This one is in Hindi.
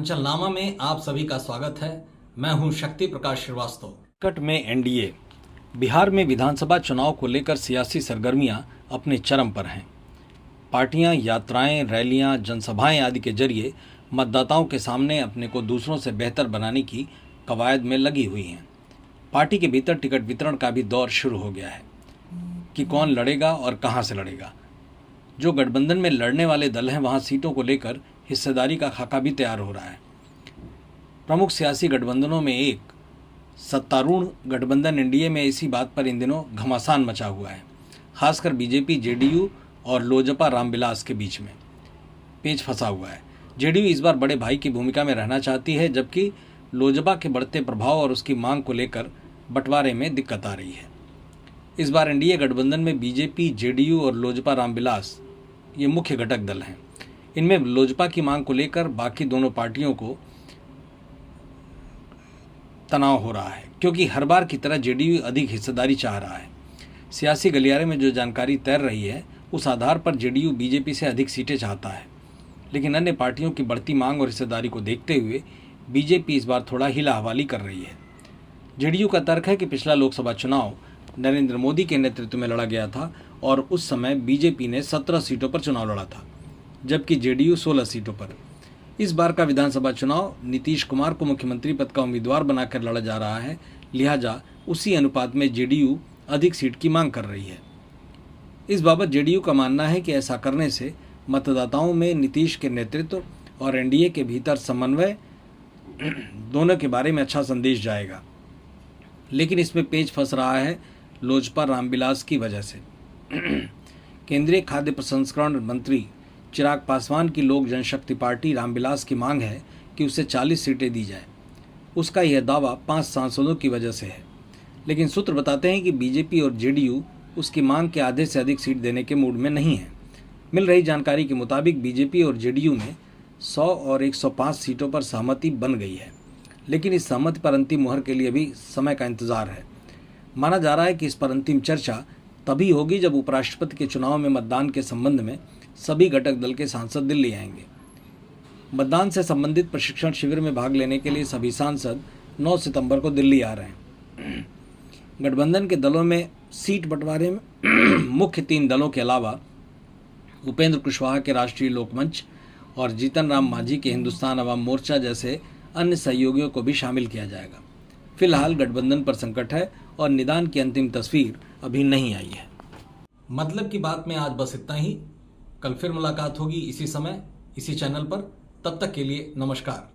अंचलनामा में आप सभी का स्वागत है। मैं हूं शक्ति प्रकाश श्रीवास्तव। कट में एनडीए। बिहार में विधानसभा चुनाव को लेकर सियासी सरगर्मियां अपने चरम पर हैं। पार्टियां यात्राएं, रैलियां, जनसभाएं आदि के जरिए मतदाताओं के सामने अपने को दूसरों से बेहतर बनाने की कवायद में लगी हुई हैं। पार्टी के भीतर टिकट वितरण का भी दौर शुरू हो गया है कि कौन लड़ेगा और कहां से लड़ेगा। जो गठबंधन में लड़ने वाले दल हैं वहां सीटों को लेकर हिस्सेदारी का खाका भी तैयार हो रहा है। प्रमुख सियासी गठबंधनों में एक सत्तारूढ़ गठबंधन एनडीए में इसी बात पर इन दिनों घमासान मचा हुआ है। खासकर बीजेपी, जेडीयू और लोजपा रामविलास के बीच में पेच फंसा हुआ है। जेडीयू इस बार बड़े भाई की भूमिका में रहना चाहती है, जबकि लोजपा के बढ़ते प्रभाव और उसकी मांग को लेकर बंटवारे में दिक्कत आ रही है। इस बार एनडीए गठबंधन में बीजेपी, जेडीयू और लोजपा रामविलास ये मुख्य घटक दल हैं। इनमें लोजपा की मांग को लेकर बाकी दोनों पार्टियों को तनाव हो रहा है, क्योंकि हर बार की तरह जेडीयू अधिक हिस्सेदारी चाह रहा है। सियासी गलियारे में जो जानकारी तैर रही है उस आधार पर जेडीयू बीजेपी से अधिक सीटें चाहता है, लेकिन अन्य पार्टियों की बढ़ती मांग और हिस्सेदारी को देखते हुए बीजेपी इस बार थोड़ा हिला हवाली कर रही है। जेडीयू का तर्क है कि पिछला लोकसभा चुनाव नरेंद्र मोदी के नेतृत्व में लड़ा गया था और उस समय बीजेपी ने 17 सीटों पर चुनाव लड़ा था, जबकि जेडीयू 16 सीटों पर। इस बार का विधानसभा चुनाव नीतीश कुमार को मुख्यमंत्री पद का उम्मीदवार बनाकर लड़ा जा रहा है, लिहाजा उसी अनुपात में जेडीयू अधिक सीट की मांग कर रही है। इस बाबत जेडीयू का मानना है कि ऐसा करने से मतदाताओं में नीतीश के नेतृत्व और एनडीए के भीतर समन्वय दोनों के बारे में अच्छा संदेश जाएगा, लेकिन इसमें पेच फंस रहा है लोजपा रामविलास की वजह से। केंद्रीय खाद्य प्रसंस्करण मंत्री चिराग पासवान की लोक जनशक्ति पार्टी रामविलास की मांग है कि उसे 40 सीटें दी जाए। उसका यह दावा 5 सांसदों की वजह से है, लेकिन सूत्र बताते हैं कि बीजेपी और जेडीयू उसकी मांग के आधे से अधिक सीट देने के मूड में नहीं है। मिल रही जानकारी के मुताबिक बीजेपी और जेडीयू में 100 और 105 सीटों पर सहमति बन गई है, लेकिन इस सहमति पर अंतिम मुहर के लिए भी समय का इंतजार है। माना जा रहा है कि इस पर अंतिम चर्चा तभी होगी जब उपराष्ट्रपति के चुनाव में मतदान के संबंध में सभी घटक दल के सांसद दिल्ली आएंगे। मतदान से संबंधित प्रशिक्षण शिविर में भाग लेने के लिए सभी सांसद 9 सितंबर को दिल्ली आ रहे हैं। गठबंधन के दलों में सीट बंटवारे में मुख्य 3 दलों के अलावा उपेंद्र कुशवाहा के राष्ट्रीय लोकमंच और जीतन राम मांझी के हिंदुस्तान अवाम मोर्चा जैसे अन्य सहयोगियों को भी शामिल किया जाएगा। फिलहाल गठबंधन पर संकट है और निदान की अंतिम तस्वीर अभी नहीं आई है। मतलब की बात में आज बस इतना ही। कल फिर मुलाकात होगी इसी समय, इसी चैनल पर। तब तक के लिए नमस्कार।